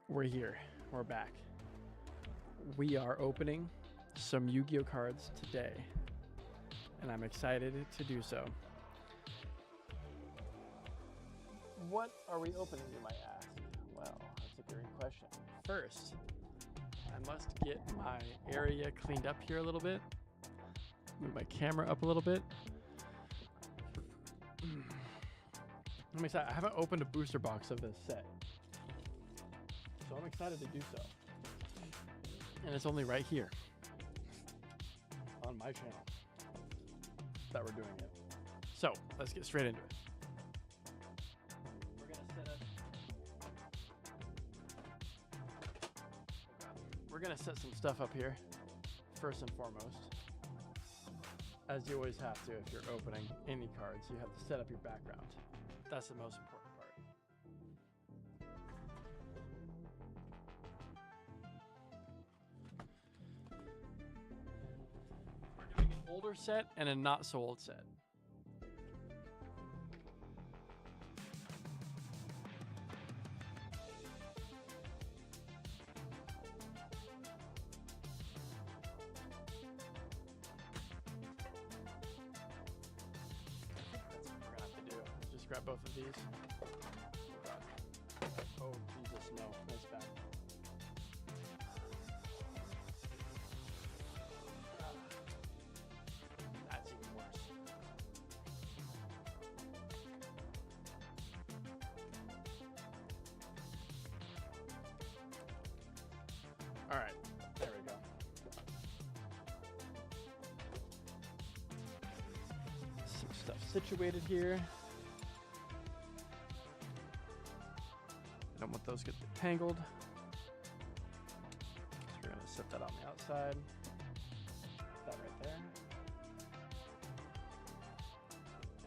We're here. We're back. We are opening some Yu-Gi-Oh cards today, and I'm excited to do so. What are we opening, you might ask? Well, that's a great question. First, I must get my area cleaned up here a little bit. Move my camera up a little bit. I'm excited. I haven't opened a booster box of this set, so I'm excited to do so. And it's only right here on my channel that we're doing it. So let's get straight into it. We're gonna set some stuff up here first and foremost. As you always have to if you're opening any cards, you have to set up your background. That's the most important part. We're doing an older set and a not so old set. Just grab both of these. Oh god. Oh Jesus, no. That's bad. That's even worse. Alright, there we go. Some stuff situated here. I don't want those to get tangled. So we're going to set that on the outside. Put that right there.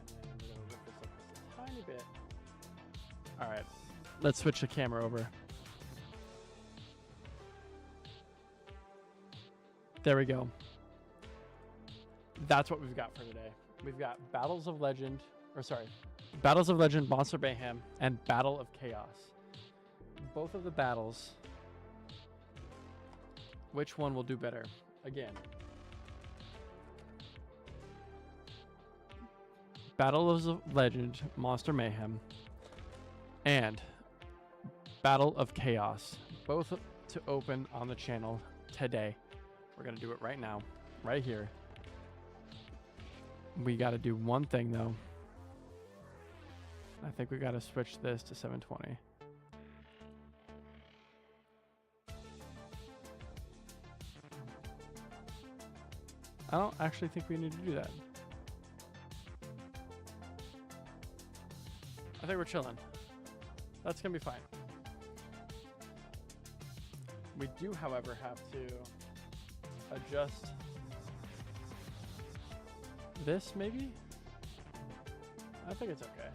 And then we're going to lift this up just a tiny bit. All right, let's switch the camera over. There we go. That's what we've got for today. We've got Battles of Legend, Monster Mayhem, and Battle of Chaos. Both of the battles, which one will do better? Again, Battle of Legend, Monster Mayhem, and Battle of Chaos, both to open on the channel today. We're going to do it right now, right here. We got to do one thing though. I think we got to switch this to 720. I don't actually think we need to do that. I think we're chilling. That's gonna be fine. We do, however, have to adjust this, maybe? I think it's okay.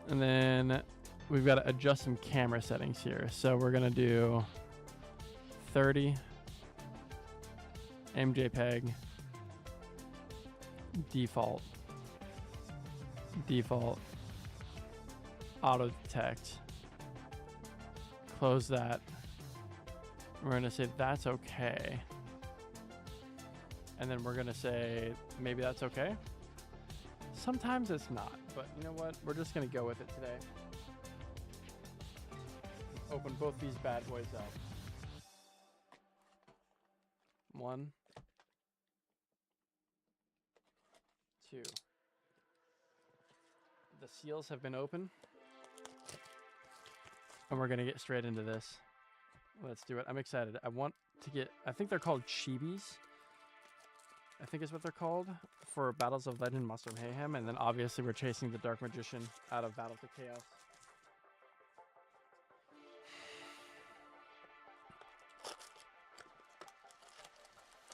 And then we've got to adjust some camera settings here. So we're gonna do 30. MJPEG, default, auto detect, close that. We're going to say that's okay. And then we're going to say maybe that's okay. Sometimes it's not, but you know what? We're just going to go with it today. Open both these bad boys up. 1, 2. The seals have been opened, and we're gonna get straight into this. Let's do it. I'm excited. I want to get, I think they're called chibis. I think is what they're called for Battles of Legend, Monster Mayhem, and then obviously we're chasing the Dark Magician out of Battle to Chaos.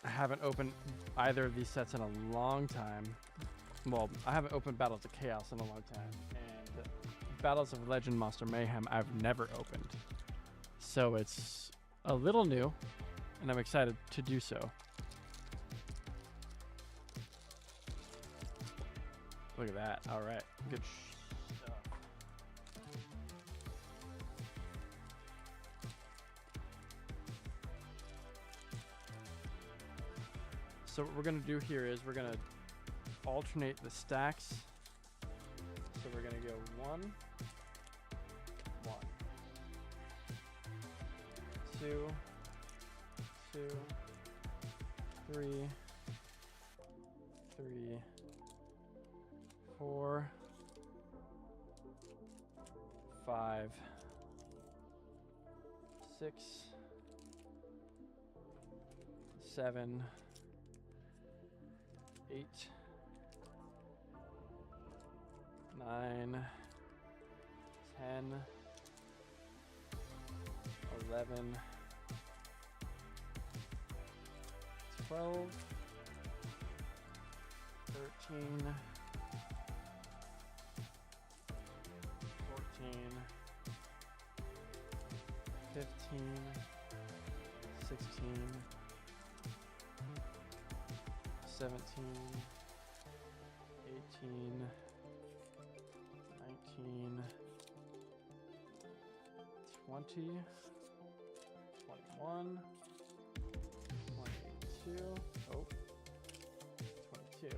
I haven't opened either of these sets in a long time. Well, I haven't opened Battles of Chaos in a long time, and Battles of Legend Monster Mayhem I've never opened. So it's a little new, and I'm excited to do so. Look at that. All right. Good stuff. So what we're gonna do here is we're gonna alternate the stacks. So we're gonna go 1, 1, 2, 2, 3, 3, 4, 5, 6, 7, 8, 9, 10, 11, 12, 13, 14, 15, 16, 17, 18, 19, 20, 21, 22, oh, 22,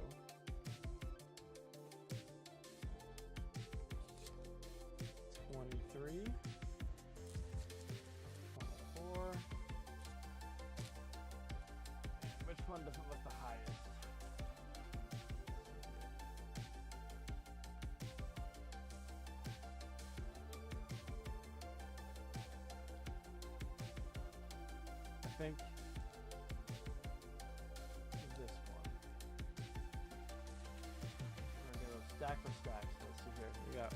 23, 24, which one doesn't look the highest? I think this one. We're gonna go stack for stack. So let's see here. We got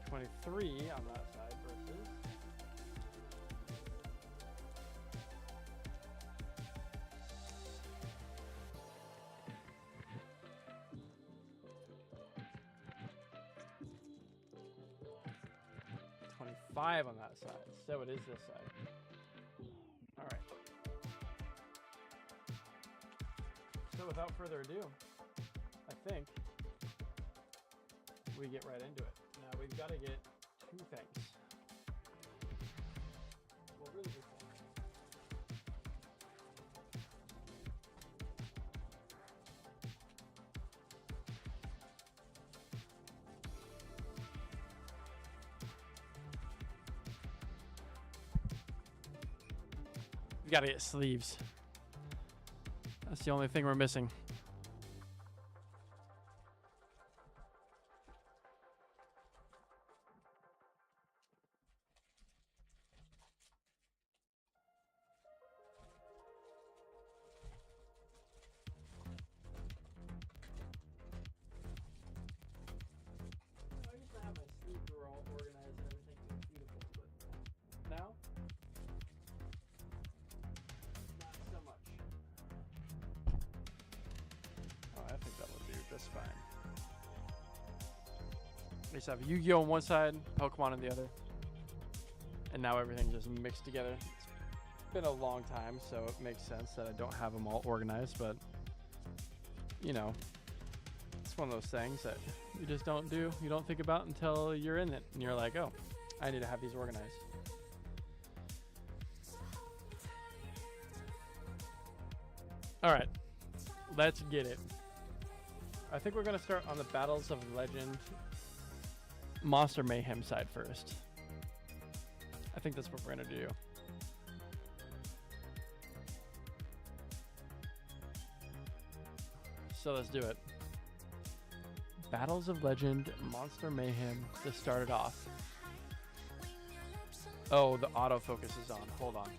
23 on that side versus 25 on that side. So it is this side. All right. So without further ado, I think we get right into it. Now we've got to get 2 things. Well, really just one. We got to get sleeves. That's the only thing we're missing. That's fine. We just have Yu-Gi-Oh on one side, Pokemon on the other. And now everything just mixed together. It's been a long time, so it makes sense that I don't have them all organized, but you know, it's one of those things that you just don't do, you don't think about until you're in it and you're like, oh, I need to have these organized. All right, let's get it. I think we're going to start on the Battles of Legend Monster Mayhem side first. I think that's what we're going to do. So let's do it. Battles of Legend Monster Mayhem to start it off. Oh, the autofocus is on. Hold on.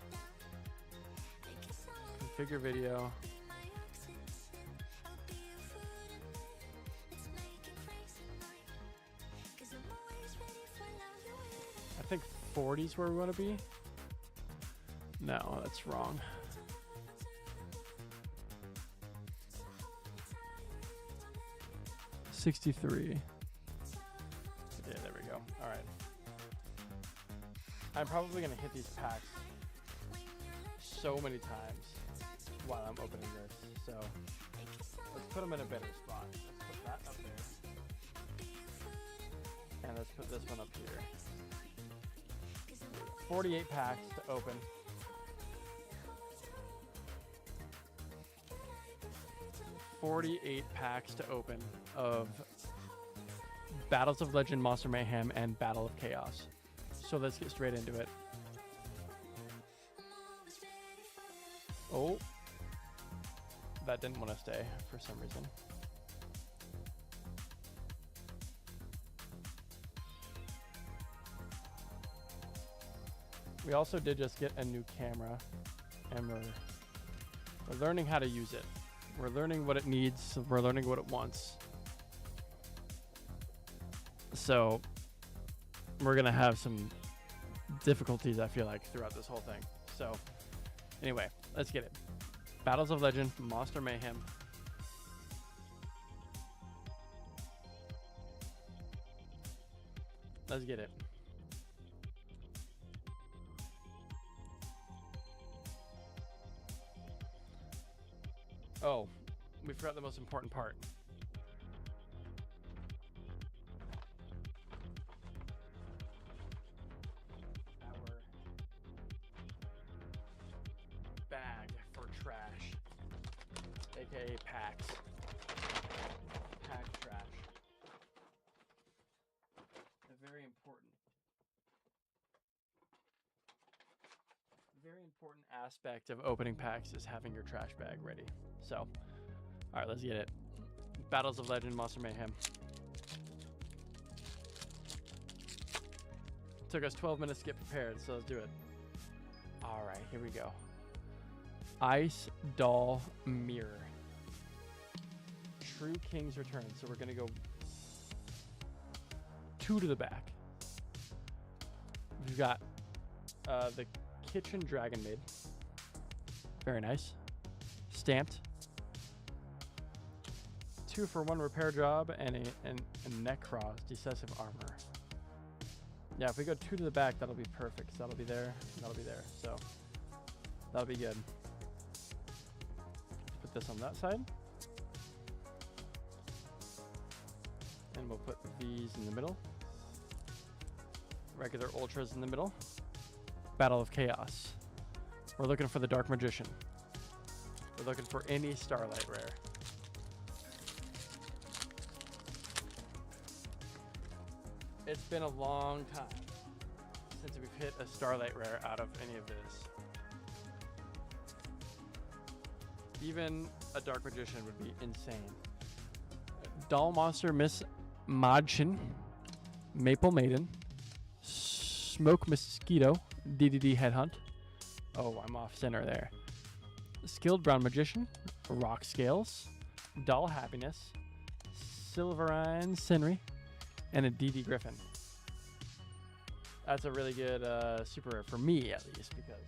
Configure video. I think 40's where we want to be. No, that's wrong. $63. Yeah, there we go. All right. I'm probably gonna hit these packs so many times while I'm opening this. So let's put them in a better spot. Let's put that up there. And let's put this one up here. 48 packs to open. $48 packs to open of Battles of Legend, Monster Mayhem, and Battle of Chaos. So let's get straight into it. Oh, that didn't want to stay for some reason. We also did just get a new camera, and we're learning how to use it. We're learning what it needs. We're learning what it wants. So we're gonna have some difficulties, I feel like, throughout this whole thing. So anyway, let's get it. Battles of Legend, Monster Mayhem. Let's get it. Oh, we forgot the most important part. Our bag for trash, aka packs. Pack trash. A very important aspect of opening packs is having your trash bag ready. So, all right, let's get it. Battles of Legend, Monster Mayhem. Took us 12 minutes to get prepared, so let's do it. All right, here we go. Ice Doll Mirror. True King's Return. So we're gonna go 2 to the back. We've got the Kitchen Dragon Maid. Very nice. Stamped. 2-for-1 repair job and a Necros Decisive Armor. Yeah, if we go 2 to the back, that'll be perfect. So that'll be there, and that'll be there. So that'll be good. Put this on that side. And we'll put these in the middle. Regular Ultras in the middle. Battle of Chaos. We're looking for the Dark Magician. We're looking for any Starlight Rare. It's been a long time since we've hit a Starlight Rare out of any of this. Even a Dark Magician would be insane. Doll Monster Miss Madchen, Maple Maiden, Smoke Mosquito, DDD Headhunt. Oh, I'm off center there. Skilled Brown Magician, Rock Scales, Doll Happiness, Silverine Senri, and a DD Griffin. That's a really good super rare for me, at least, because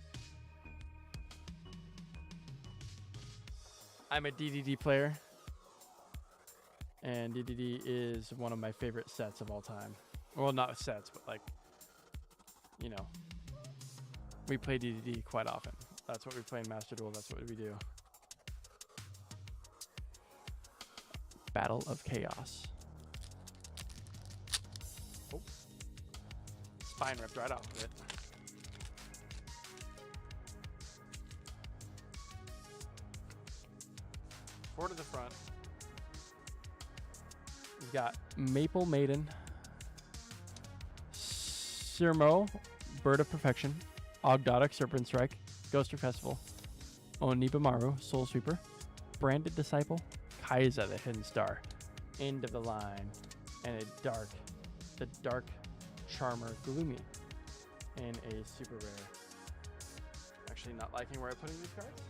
I'm a DDD player, and DDD is one of my favorite sets of all time. Well, not sets, but like, you know, we play DDD quite often. That's what we play in Master Duel. That's what we do. Battle of Chaos. Oh. Spine ripped right off of it. Four to the front. We've got Maple Maiden, Sirmo, Bird of Perfection, Ogdotic, Serpent Strike, Ghoster Festival, Onibimaru, Soul Sweeper, Branded Disciple, Kaiza, the Hidden Star, End of the Line, and the Dark Charmer Gloomy, and a super rare. Actually not liking where I'm putting these cards.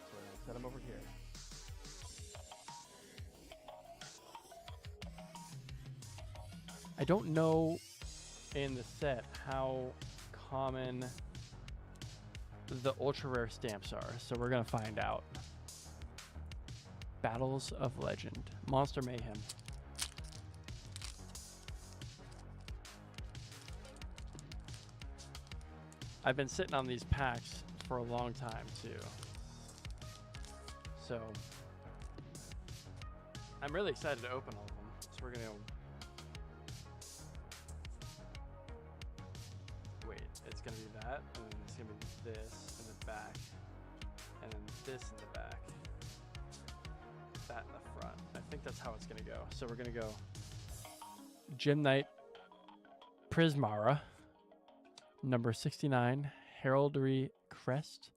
So I'm gonna set them over here. I don't know in the set how common the ultra rare stamps are, so we're gonna find out. Battles of Legend, Monster Mayhem. I've been sitting on these packs for a long time too, so I'm really excited to open all of them. we're gonna wait. It's gonna be that, and then it's gonna be this in the back, and then this in the back, that in the front. I think that's how it's gonna go. So we're gonna go Gym Knight Prismara, number 69, Heraldry Crest,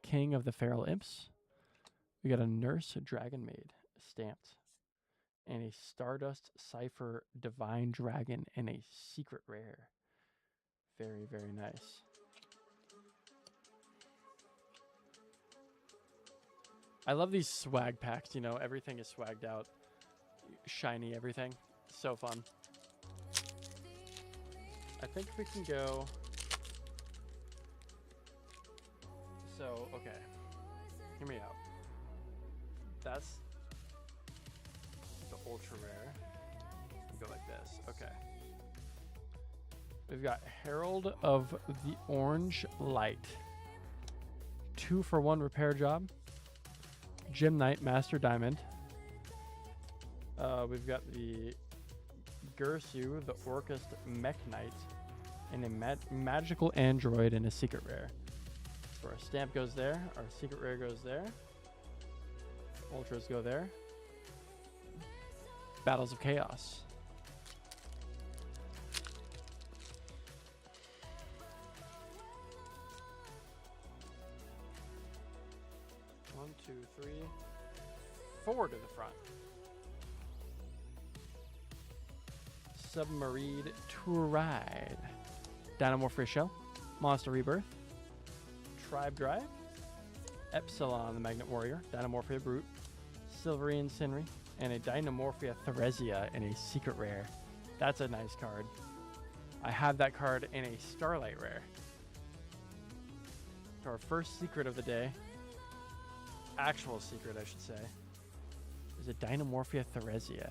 King of the Feral Imps. We got a Nurse Dragon Maid stamped, and a Stardust Cipher Divine Dragon and a secret rare. Very, very nice. I love these swag packs, you know, everything is swagged out. Shiny everything. So fun. I think we can go. So, okay. Hear me out. That's the ultra rare. Go like this. Okay. We've got Herald of the Orange Light. 2-for-1 repair job. Gym Knight Master Diamond. We've got the Gersu, the Orcust Mech Knight, and a magical android and a secret rare. So our stamp goes there, our secret rare goes there, ultras go there. Battles of Chaos. One, two, three, 4 to the front. Submarine Tour Ride. Dynamorph Shell. Monster Rebirth. Tribe Drive. Epsilon the Magnet Warrior. Dynamorphia Brute. Silverine Sinri. And a Dynamorphia Theresia in a secret rare. That's a nice card. I have that card in a Starlight rare. So our first secret of the day, actual secret I should say, is a Dynamorphia Theresia.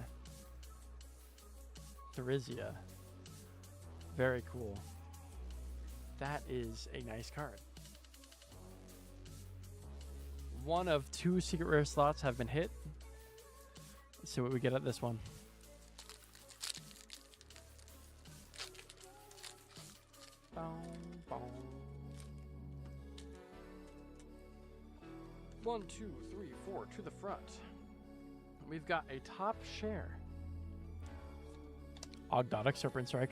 Theresia. Very cool. That is a nice card. 1 of 2 secret rare slots have been hit. Let's see what we get at this one. Boom, boom. 1, 2, 3, 4 to the front. We've got a top share. Ogdotic Serpent Strike,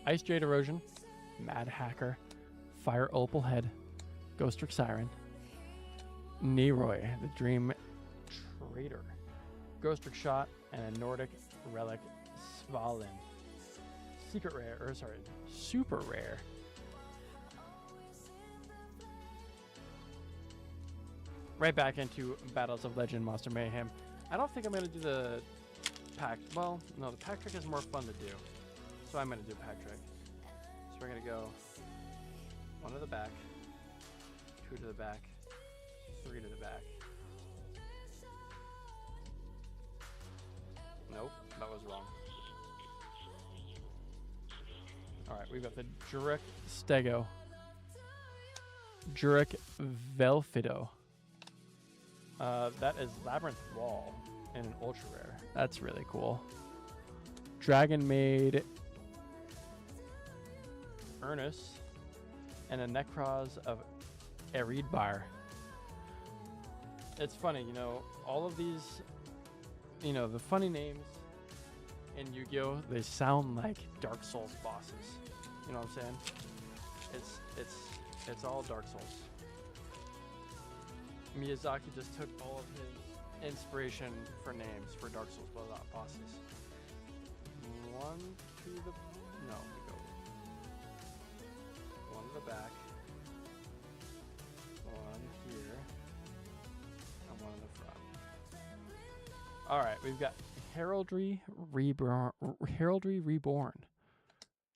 Ice Jade Erosion, Mad Hacker, Fire Opal Head, Ghost Trick Siren, Neroy, the Dream Trader, Ghost Trick Shot, and a Nordic Relic Svalin. Secret rare, or sorry, super rare. Right back into Battles of Legend Monster Mayhem. I don't think I'm going to do the pack. Well, no, the pack trick is more fun to do. So I'm going to do pack trick. So we're going to go 1 to the back, 2 to the back, 3 to the back. Nope, that was wrong. Alright, we've got the Jurek Stego, Jurek Velfido. That is Labyrinth Wall and an ultra rare. That's really cool. Dragon Maid Ernest and a Necros of Eridbar. It's funny, you know, all of these, you know, the funny names in Yu-Gi-Oh, they sound like Dark Souls bosses. You know what I'm saying? It's all Dark Souls. Miyazaki just took all of his inspiration for names for Dark Souls bosses. 1 to the no, we go 1 to the back, 1 here, and 1 in the front. All right, we've got Heraldry Reborn,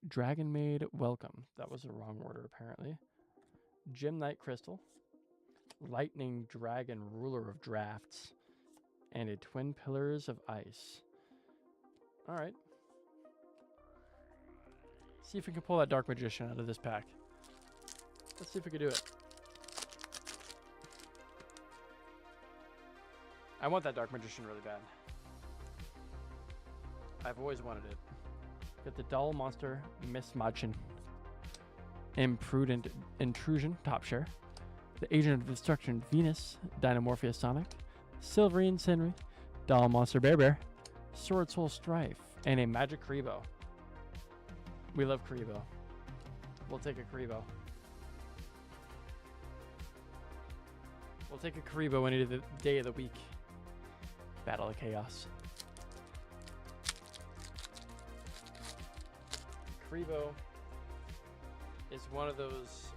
Dragon Maid Welcome. That was the wrong order apparently. Gym Knight Crystal, Lightning Dragon Ruler of Drafts, and a Twin Pillars of Ice. All right. See if we can pull that Dark Magician out of this pack. Let's see if we can do it. I want that Dark Magician really bad. I've always wanted it. Got the Dull Monster Mismachin. Imprudent Intrusion, top share. The Agent of Destruction Venus, Dynamorphia Sonic, Silverine Sinry, Dull Monster Bear, Sword Soul Strife, and a Magic Karibo. We love Karibo. We'll take a Karibo. We'll take a Karibo any day of the week. Battle of Chaos. Karibo is one of those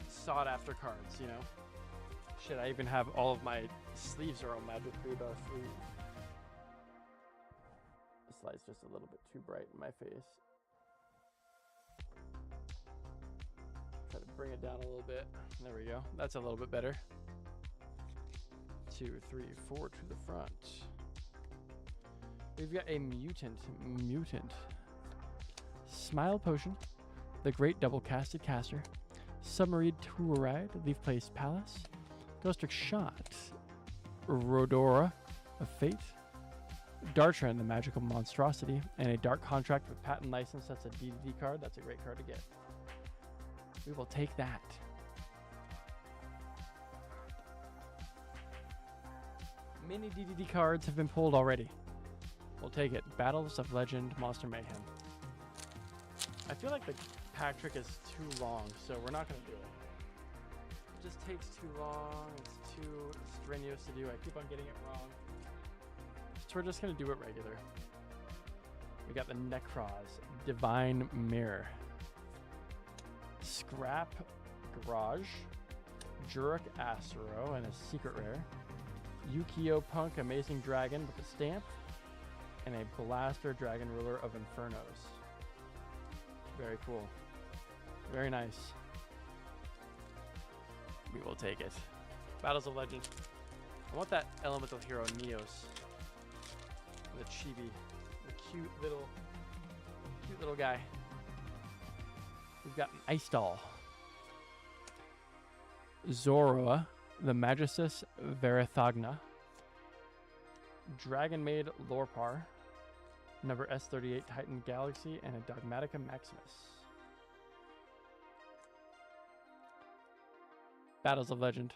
sought after cards, you know? Shit, I even have all of my sleeves are on Magic Karibo sleeves. This light's just a little bit too bright in my face. Try to bring it down a little bit. There we go. That's a little bit better. 2, 3, 4 to the front. We've got a mutant. Smile Potion, the Great Double Casted Caster, Submarine Tour Ride, Leaf Place Palace, Ghostrick Shot, Rodora of Fate, Dartran, the Magical Monstrosity, and a Dark Contract with Patent License. That's a DDD card. That's a great card to get. We will take that. Many DDD cards have been pulled already. We'll take it. Battles of Legend, Monster Mayhem. I feel like the pack trick is too long, so we're not going to do it. It just takes too long. It's too strenuous to do. I keep on getting it wrong. So we're just going to do it regular. We got the Necroz, Divine Mirror, Scrap Garage, Jurek Astro, and a secret rare, Yugioh Punk Amazing Dragon with a stamp, and a Blaster Dragon Ruler of Infernos. Very cool. Very nice. We will take it. Battles of Legend. I want that Elemental Hero Neos. The chibi. The cute little guy. We've got an Ice Doll. Zoroa, the Magistus Verathagna. Dragon Maid Lorpar. Number S38 Titan Galaxy, and a Dogmatica Maximus. Battles of Legend.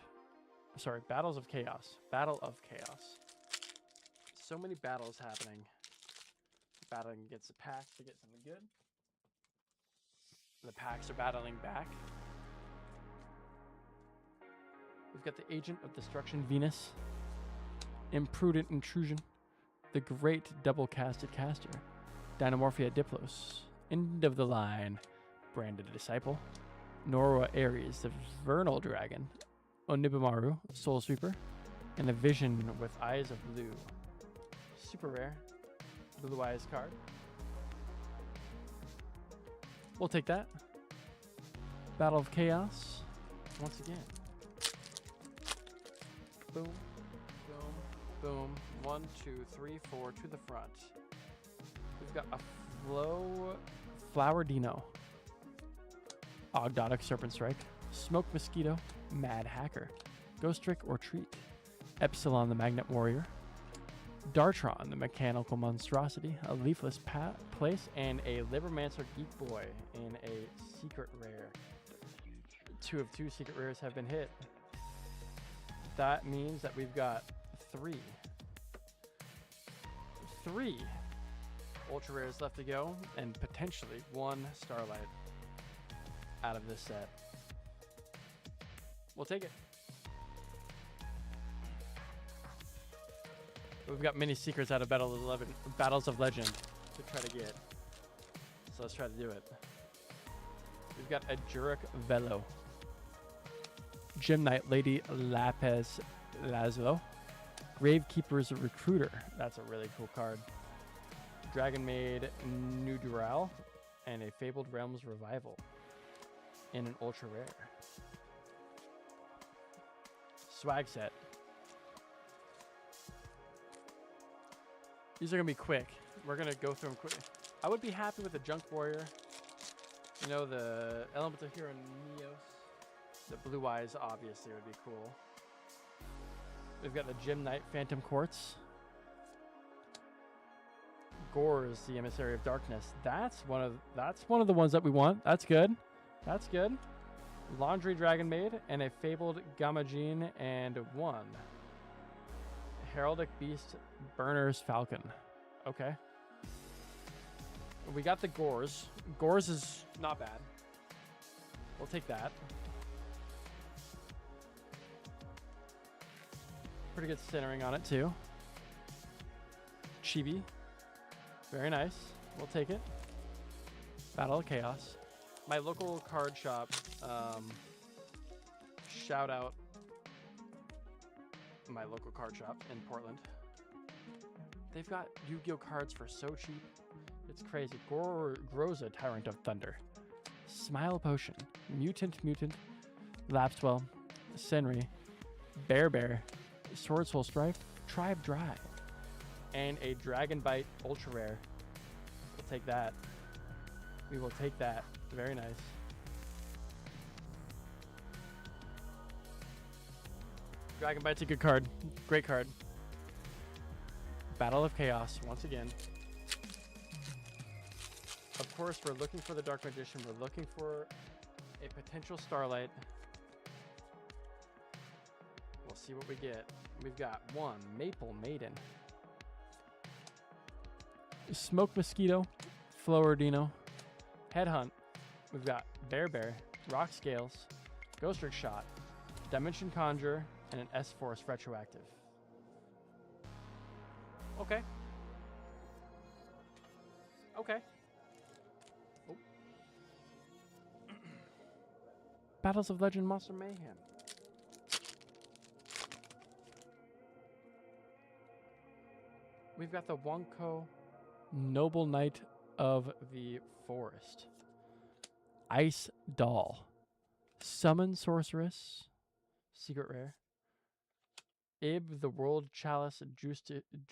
Sorry, Battles of Chaos. Battle of Chaos. So many battles happening. Battling against the packs to get something good. The packs are battling back. We've got the Agent of Destruction Venus. Imprudent Intrusion. The Great Double Casted Caster, Dynamorphia Diplos, End of the Line, Branded Disciple, Norwa Ares, the Vernal Dragon, Onibimaru, Soul Sweeper, and a Vision with Eyes of Blue. Super rare, Blue Eyes card. We'll take that. Battle of Chaos, once again. Boom. Boom. 1, 2, 3, 4 to the front. We've got a Flower Dino, Ogdotic Serpent Strike, Smoke Mosquito, Mad Hacker, Ghost Trick or Treat, Epsilon the Magnet Warrior, Dartron the Mechanical Monstrosity, a Leafless Place, and a Libermancer Geek Boy in a secret rare. 2 of 2 secret rares have been hit. That means that we've got 3 ultra rares left to go, and potentially 1 Starlight out of this set. We'll take it. We've got many secrets out of Battles of Legend to try to get. So let's try to do it. We've got a Jurek Velo, Gem Knight Lady Lapis Lazlo, Gravekeeper's Recruiter. That's a really cool card. Dragon Maid Nudural, and a Fabled Realms Revival in an ultra rare. Swag set. These are gonna be quick. We're gonna go through them quick. I would be happy with the Junk Warrior. You know, the Elemental Hero Neos. The Blue Eyes obviously would be cool. We've got the Gem Knight Phantom Quartz, Gores, the Emissary of Darkness. That's one of the ones that we want. That's good. That's good. Laundry Dragon Maid and a Fabled Gamajin and one Heraldic Beast Burner's Falcon. Okay. We got the Gores. Gores is not bad. We'll take that. Pretty good centering on it too. Chibi. Very nice. We'll take it. Battle of Chaos. My local card shop, shout out my local card shop in Portland. They've got Yu-Gi-Oh cards for so cheap. It's crazy. Groza, Tyrant of Thunder. Smile Potion. Mutant, Lapswell. Senri. Bear. Sword Soul Strife. Tribe Drive. And a Dragon Bite Ultra Rare. We'll take that. We will take that. Very nice. Dragon Bite's a good card. Great card. Battle of Chaos once again. Of course, we're looking for the Dark Magician. We're looking for a potential Starlight. We'll see what we get. We've got one Maple Maiden. Smoke Mosquito. Florardino. Headhunt. We've got Bear, Rock Scales, Ghost Trick Shot, Dimension Conjure, and an S-Force Retroactive. Okay. Okay. Oh. Battles of Legend Monster Mayhem. We've got the Wonko Noble Knight of the Forest. Ice Doll. Summon Sorceress. Secret Rare. Ib, the World Chalice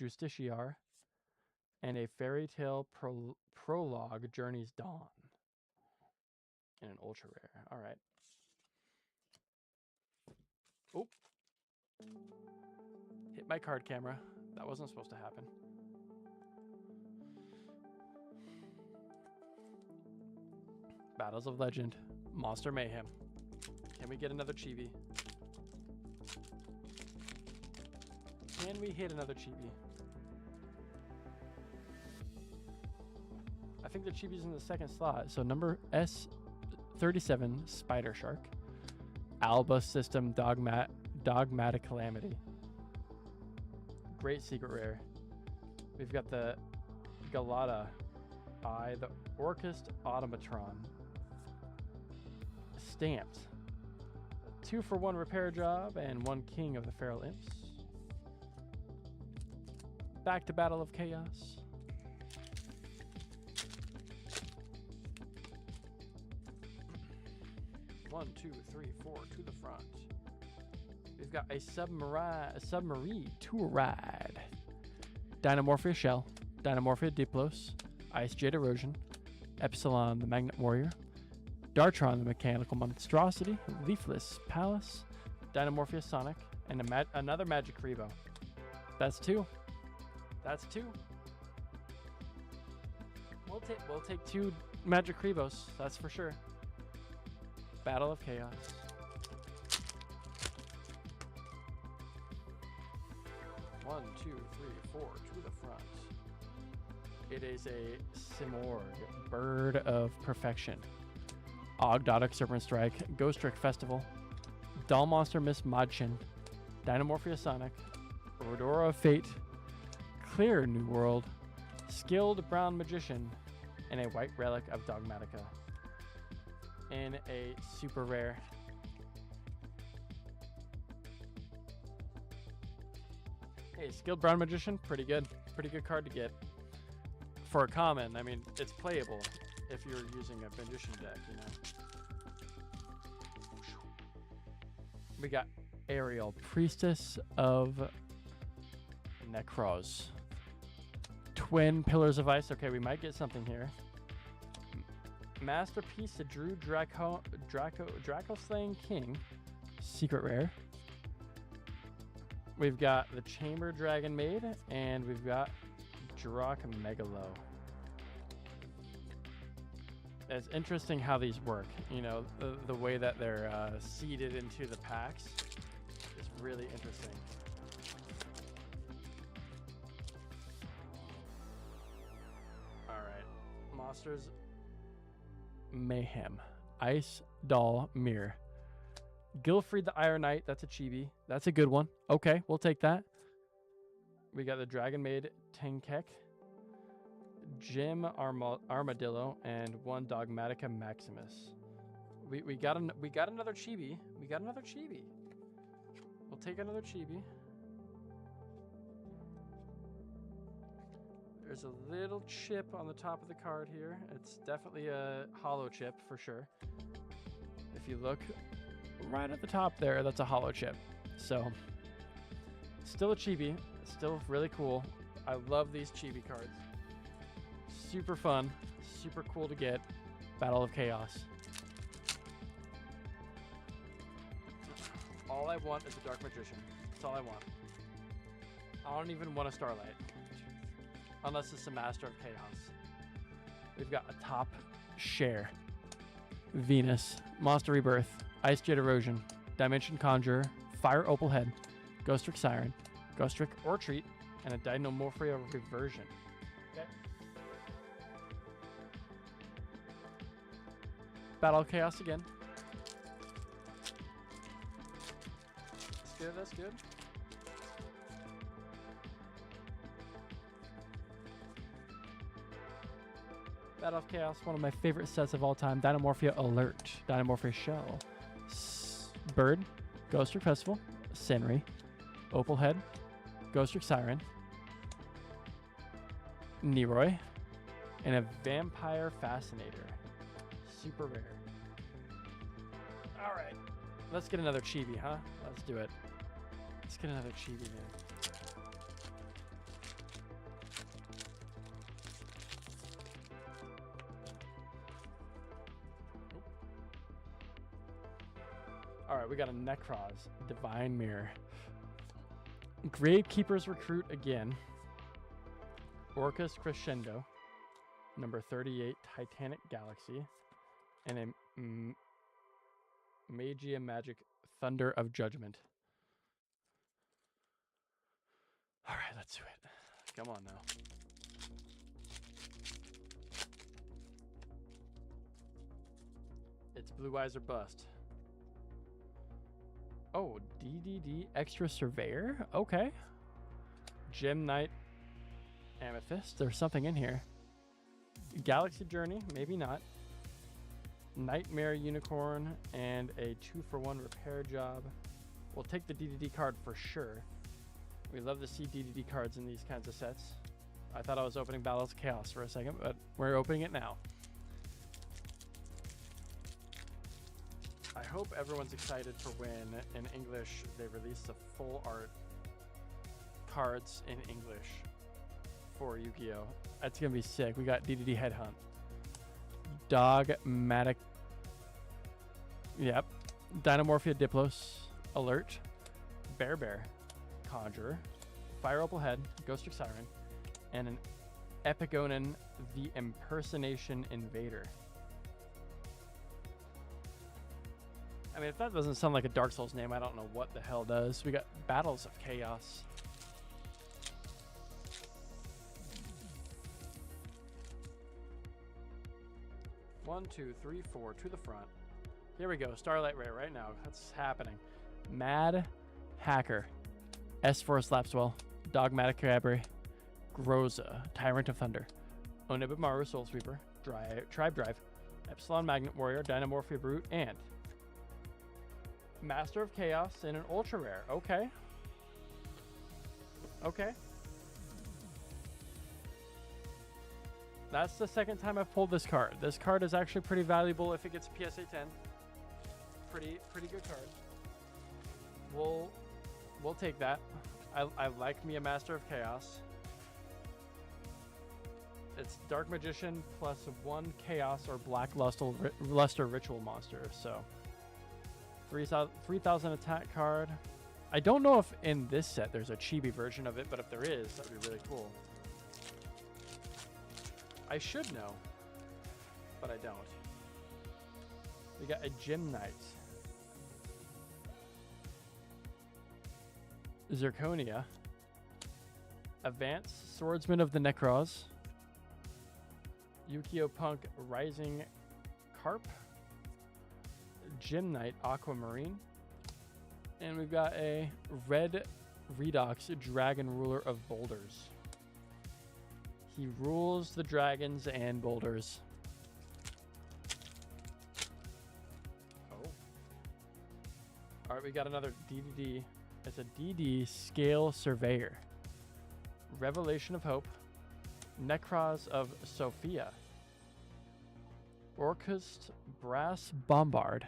Justiciar. And a Fairy Tale Prologue Journey's Dawn. And an Ultra Rare. Alright. Oh. Hit my card camera. That wasn't supposed to happen. Battles of Legend, Monster Mayhem. Can we get another chibi? Can we hit another chibi? I think the chibi's in the second slot. So number S37, Spider Shark. Alba System, Dogmatic Calamity. Great secret rare. We've got the Galata Eye, the Orchist Automatron. Stamped. 2-for-1 repair job and 1 King of the Feral Imps. Back to Battle of Chaos. One, two, three, four to the front. We've got a submarine tour ride. Dynamorphia Shell, Dynamorphia Diplos, Ice Jade Erosion, Epsilon the Magnet Warrior, Dartron the Mechanical Monstrosity, Leafless Palace, Dynamorphia Sonic, and another Magic Revo. That's 2. That's 2. We'll take 2 Magic Revos, that's for sure. Battle of Chaos. One, two, three, four to the front. It is a Simorg, Bird of Perfection. Ogdotic Serpent Strike, Ghost Trick Festival, Doll Monster Miss Madchin, Dynamorphia Sonic, Rodora of Fate, Clear New World, Skilled Brown Magician, and a White Relic of Dogmatica. In a super rare. Hey, Skilled Brown Magician, pretty good. Pretty good card to get. For a common, I mean, it's playable if you're using a Magician deck, you know. We got Ariel, Priestess of Necros. Twin Pillars of Ice. Okay, we might get something here. Masterpiece, the Drew Draco Slaying King. Secret rare. We've got the Chamber Dragon Maid, and we've got Jirok Megalo. It's interesting how these work. You know, the way that they're seeded into the packs is really interesting. All right, Monsters Mayhem, Ice Doll Mirror, Gilfried the Iron Knight. That's a chibi. That's a good one. Okay, we'll take that. We got the Dragon Maid Tenkek, Jim Armadillo, and one Dogmatica Maximus. We got another chibi. We got another chibi. We'll take another chibi. There's a little chip on the top of the card here. It's definitely a hollow chip for sure. If you look right at the top there, that's a hollow chip. So, still a chibi. Still really cool. I love these chibi cards. Super fun. Super cool to get. Battle of Chaos. All I want is a Dark Magician. That's all I want. I don't even want a Starlight. Unless it's a Master of Chaos. We've got a top share. Venus, Monster Rebirth, Ice Jade Erosion, Dimension Conjurer, Fire Opal Head, Ghost Trick Siren, Ghost Trick or Treat, and a Dynamorphia Reversion. Okay. Battle of Chaos again. That's good, that's good. Battle of Chaos, one of my favorite sets of all time. Dynamorphia Alert, Dynamorphia Shell, Bird, Ghost Trick Festival, Senri, Opal Head, Ghost Trick Siren, Neroy, and a Vampire Fascinator. Super rare. All right, let's get another chibi, huh? Let's do it. Let's get another chibi, man. All right, we got a Necroz, Divine Mirror, Gravekeeper's Recruit again, Orcus Crescendo, number 38, Titanic Galaxy, and a Magia Magic Thunder of Judgment. All right, let's do it. Come on now. It's Blue Eyes or Bust. Oh, DDD Extra Surveyor? Okay. Gem Knight Amethyst. There's something in here. Galaxy Journey, maybe not. Nightmare Unicorn and a 2-for-1 repair job. We'll take the DDD card for sure. We love to see DDD cards in these kinds of sets. I thought I was opening Battles of Chaos for a second, but we're opening it now. I hope everyone's excited for when in English they release the full art cards in English for Yu-Gi-Oh! That's gonna be sick. We got DDD Headhunt, Dogmatic, yep, Dynamorphia Diplos, Alert, Bear, Conjurer, Fire Opal Head, Ghost Trick Siren, and an Epigonin, the Impersonation Invader. I mean, if that doesn't sound like a Dark Souls name, I don't know what the hell does. We got Battles of Chaos. One, two, three, four, to the front. Here we go. Starlight Rare right now. That's happening. Mad Hacker, S-Force Lapswell, Dogmatic Cabaret, Groza, Tyrant of Thunder, Onibimaru Soul Sweeper, Tribe Drive, Epsilon Magnet Warrior, Dynamorphia Brute, and Master of Chaos in an ultra rare. Okay. Okay. That's the second time I've pulled this card. This card is actually pretty valuable if it gets a PSA 10. Pretty good card. We'll take that. I like me a Master of Chaos. It's Dark Magician plus 1 Chaos or Black Luster Ritual monster. So 3,000 attack card. I don't know if in this set there's a chibi version of it, but if there is, that'd be really cool. I should know, but I don't. We got a Gym Knight. Zirconia. Advanced Swordsman of the Necros. Yugioh Punk Rising Carp. Gym Knight Aquamarine. And we've got a Red Redox Dragon Ruler of Boulders. He rules the dragons and boulders. Oh. Alright, we got another DDD. It's a DD Scale Surveyor. Revelation of Hope. Necros of Sophia. Orcust Brass Bombard.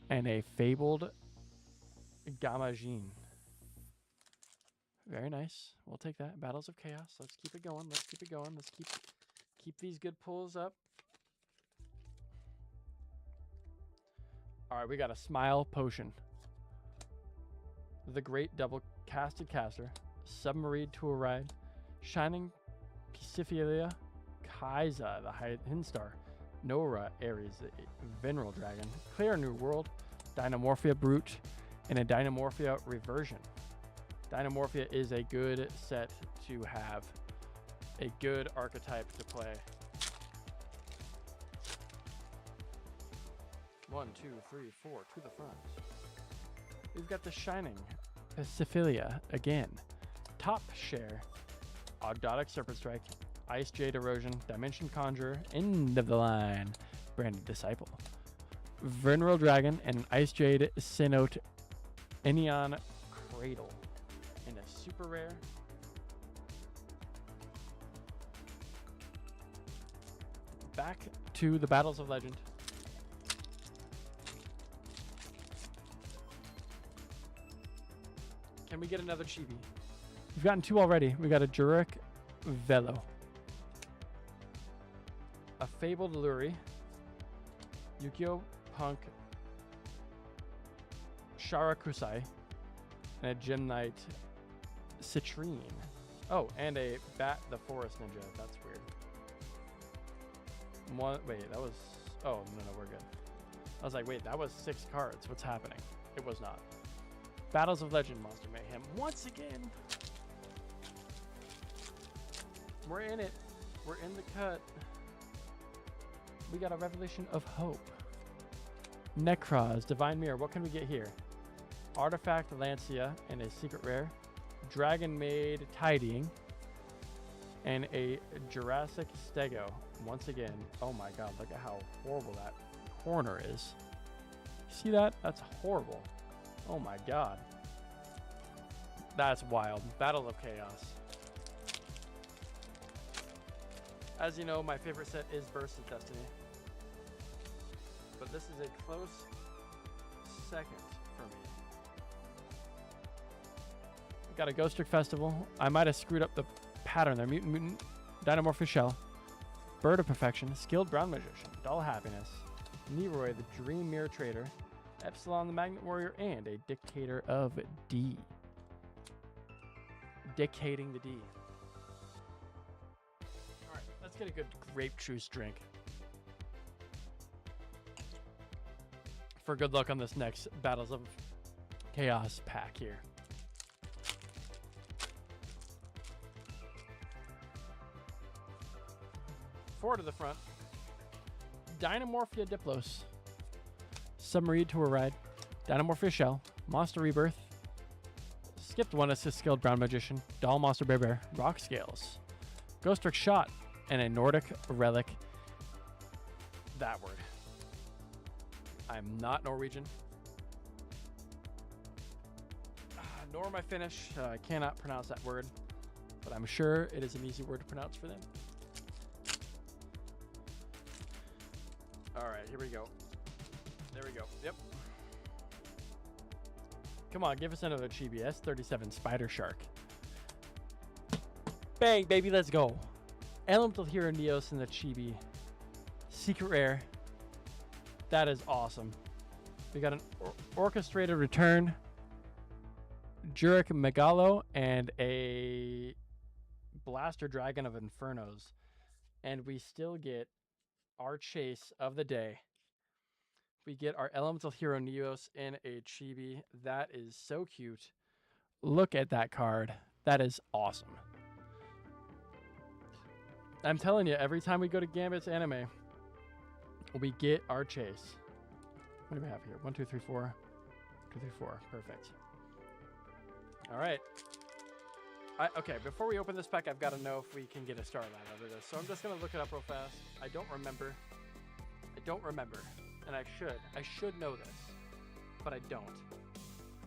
And a Fabled Gamajin. Very nice. We'll take that. Battles of Chaos. Let's keep it going. Let's keep it going. Let's keep these good pulls up. All right, we got a Smile Potion. The Great Double Casted Caster. Submarine Tour Ride. Shining Pisciphilia. Kaiza, the Hidden Star. Nora Ares, the Veneral Dragon. Clear New World. Dynamorphia Brute. And a Dynamorphia Reversion. Dynamorphia is a good set to have. A good archetype to play. 1, 2, 3, 4 to the front. We've got the Shining Pisciphilia again. Top Share. Ogdotic Serpent Strike. Ice Jade Erosion. Dimension Conjurer. End of the line. Branded Disciple. Veneral Dragon and an Ice Jade Cenote Enion Cradle. And a super rare. Back to the Battles of Legend. Can we get another chibi? We've gotten 2 already. We got a Jurek Velo. A Fabled Luri. Yugioh Punk Sharakusai. And a Gym Knight Citrine. Oh, and a Bat the Forest Ninja. That's weird. Wait, that was... Oh, no, we're good. I was like, wait, that was 6 cards. What's happening? It was not. Battles of Legend Monster Mayhem. Once again. We're in it. We're in the cut. We got a Revelation of Hope. Necros, Divine Mirror. What can we get here? Artifact Lancia and a secret rare. Dragon Maid Tidying. And a Jurassic Stego. Once again. Oh my god, look at how horrible that corner is. See that? That's horrible. Oh my god. That's wild. Battle of Chaos. As you know, my favorite set is Burst of Destiny. But this is a close second for me. We got a Ghost Trick Festival. I might have screwed up the pattern there. Mutant, Dynamorphic Shell. Bird of Perfection. Skilled Brown Magician. Doll Happiness. Neroy, the Dream Mirror Trader. Epsilon, the Magnet Warrior. And a Dictator of D. Dictating the D. Alright, let's get a good grape juice drink. For good luck on this next Battles of Chaos pack here. Four to the front. Dynamorphia Diplos. Submarine Tour Ride. Dynamorphia Shell. Monster Rebirth. Skipped one. It's a Skilled Brown Magician. Doll Monster Bear. Rock Scales. Ghost Trick Shot. And a Nordic Relic. That word. I'm not Norwegian. Nor am I Finnish. I cannot pronounce that word. But I'm sure it is an easy word to pronounce for them. Alright, here we go. There we go. Yep. Come on, give us another chibi. S37 Spider Shark. Bang, baby, let's go. Elemental Hero Neos in the chibi. Secret Rare. That is awesome. We got an Orchestrated Return. Jurek Megalo and a Blaster Dragon of Infernos. And we still get our chase of the day. We get our elemental hero Neos in a chibi. That is so cute. Look at that card. That is awesome. I'm telling you, every time we go to Gambit's anime, we get our chase. What do we have here? 1, 2, 3, 4. 2, 3, 4. Perfect. All right. Okay, before we open this pack, I've got to know if we can get a Starlight out of this. So I'm just going to look it up real fast. I don't remember. And I should. I should know this. But I don't.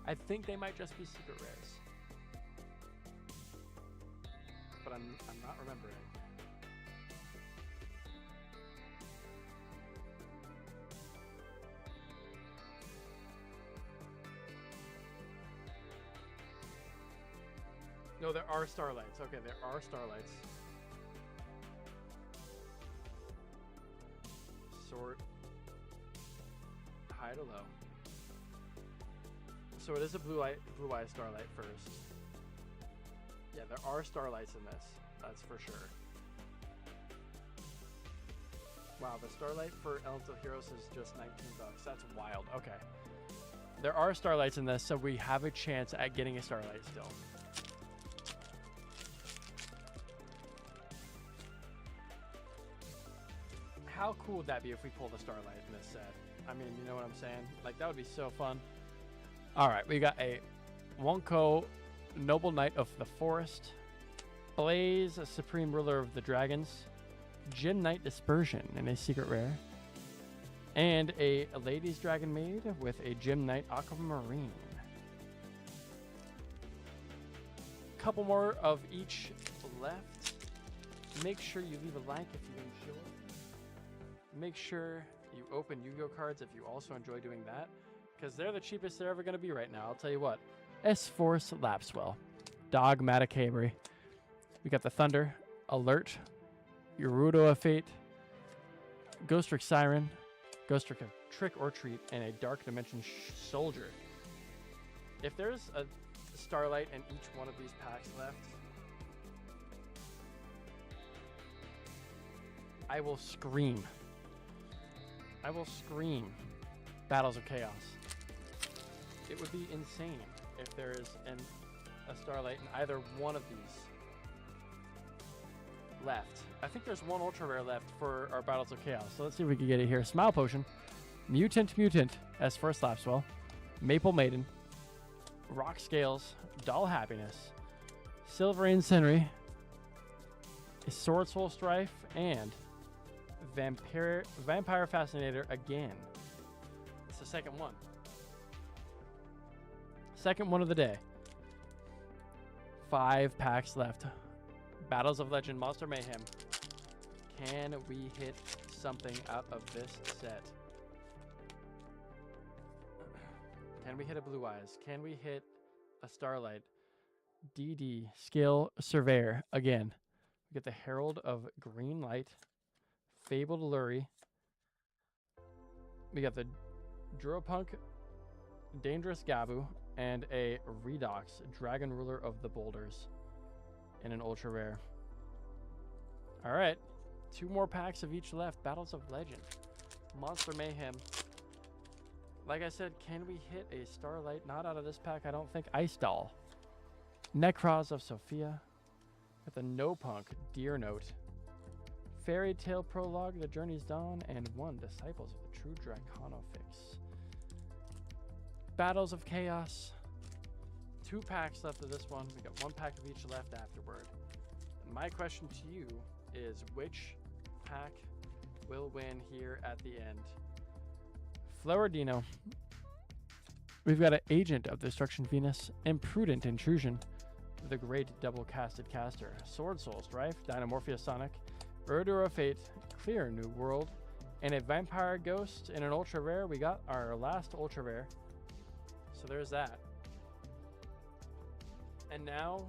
I think they might just be secret rares. But I'm not remembering. No, there are Starlights. Okay, there are Starlights. Sort. High to low. So it is a blue eye Starlight first. Yeah, there are Starlights in this. That's for sure. Wow, the Starlight for Elemental Heroes is just $19. That's wild. Okay. There are Starlights in this, so we have a chance at getting a Starlight still. How cool would that be if we pulled a Starlight in this set? I mean, you know what I'm saying? Like, that would be so fun. All right, we got a Wonko, Noble Knight of the Forest, Blaze, a Supreme Ruler of the Dragons, Gym Knight Dispersion in a secret rare, and a Ladies Dragon Maid with a Gym Knight Aquamarine. Couple more of each left. Make sure you leave a like if you enjoy. Make sure you open Yu-Gi-Oh cards if you also enjoy doing that, because they're the cheapest they're ever going to be right now. I'll tell you what. S-Force Lapswell, Dogmatic Cabri. We got the Thunder, Alert, Gerudo of Fate, Ghost Trick Siren, Ghost Trick of Trick or Treat, and a Dark Dimension Soldier. If there's a Starlight in each one of these packs left, I will scream. I will scream Battles of Chaos. It would be insane if there is a Starlight in either one of these left. I think there's one Ultra Rare left for our Battles of Chaos. So let's see if we can get it here. Smile Potion, Mutant, as first Lapswell, Maple Maiden, Rock Scales, Doll Happiness, Silverine Senri, Sword Soul Strife, and Vampire Fascinator again. It's the second one. Second one of the day. 5 packs left. Battles of Legend Monster Mayhem. Can we hit something out of this set? Can we hit a Blue Eyes? Can we hit a Starlight? DD Skill Surveyor again. We get the Herald of Green Light. Fabled Lurie. We got the Duropunk, Dangerous Gabu, and a Redox, Dragon Ruler of the Boulders, in an Ultra Rare. All right, 2 more packs of each left. Battles of Legend, Monster Mayhem. Like I said, can we hit a Starlight? Not out of this pack, I don't think. Ice Doll, Necros of Sophia, with a No Punk, Deer Note, Fairy Tale Prologue, The Journey's Dawn, and 1 Disciples of the True Draconofix. Battles of Chaos. 2 packs left of this one. We got 1 pack of each left afterward. And my question to you is, which pack will win here at the end? Floridino. We've got an Agent of Destruction Venus, Imprudent Intrusion, the Great Double Casted Caster, Sword Soul Strife, Dynamorphia Sonic, Urdura of Fate, Clear New World, and a Vampire Ghost in an Ultra Rare. We got our last Ultra Rare. So there's that. And now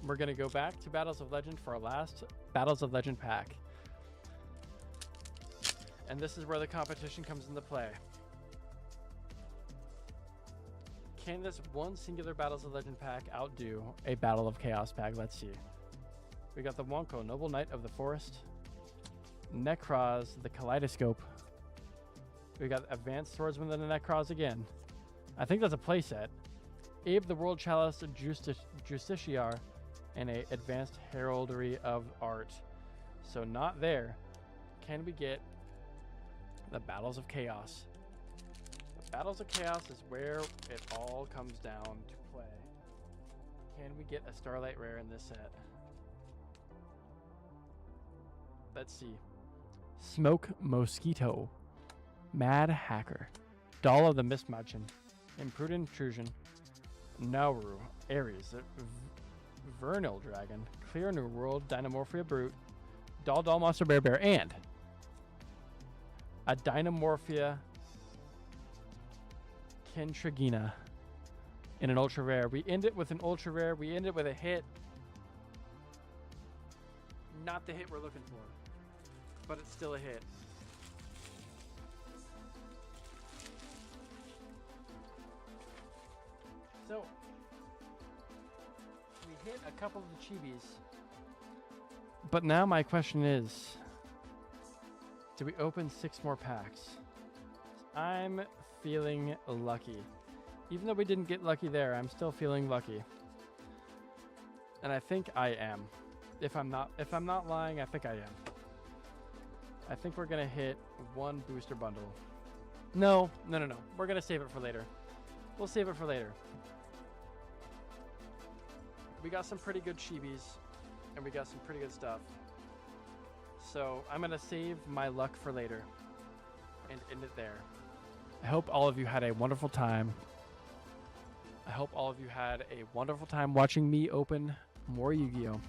we're going to go back to Battles of Legend for our last Battles of Legend pack. And this is where the competition comes into play. Can this one singular Battles of Legend pack outdo a Battle of Chaos pack? Let's see. We got the Wonko, Noble Knight of the Forest, Necros, the Kaleidoscope. We got Advanced Swordsman and the Necros again. I think that's a playset. Abe the World Chalice Justiciar and a Advanced Heraldry of Art. So not there. Can we get the Battles of Chaos? The Battles of Chaos is where it all comes down to play. Can we get a Starlight Rare in this set? Let's see. Smoke Mosquito. Mad Hacker. Doll of the Mist Merchant. Imprudent Intrusion. Nauru. Ares. Vernal Dragon. Clear New World. Dynamorphia Brute. Doll Monster Bear, and a Dynamorphia Kentragina in an ultra rare. We end it with an ultra rare. We end it with a hit. Not the hit we're looking for, but it's still a hit. So, we hit a couple of the chibis. But now my question is, do we open 6 more packs? I'm feeling lucky. Even though we didn't get lucky there, I'm still feeling lucky. And I think I am. If I'm not lying, I think I am. I think we're gonna hit 1 booster bundle. No. We're gonna save it for later. We'll save it for later. We got some pretty good chibis, and we got some pretty good stuff. So I'm gonna save my luck for later and end it there. I hope all of you had a wonderful time. I hope all of you had a wonderful time watching me open more Yu-Gi-Oh!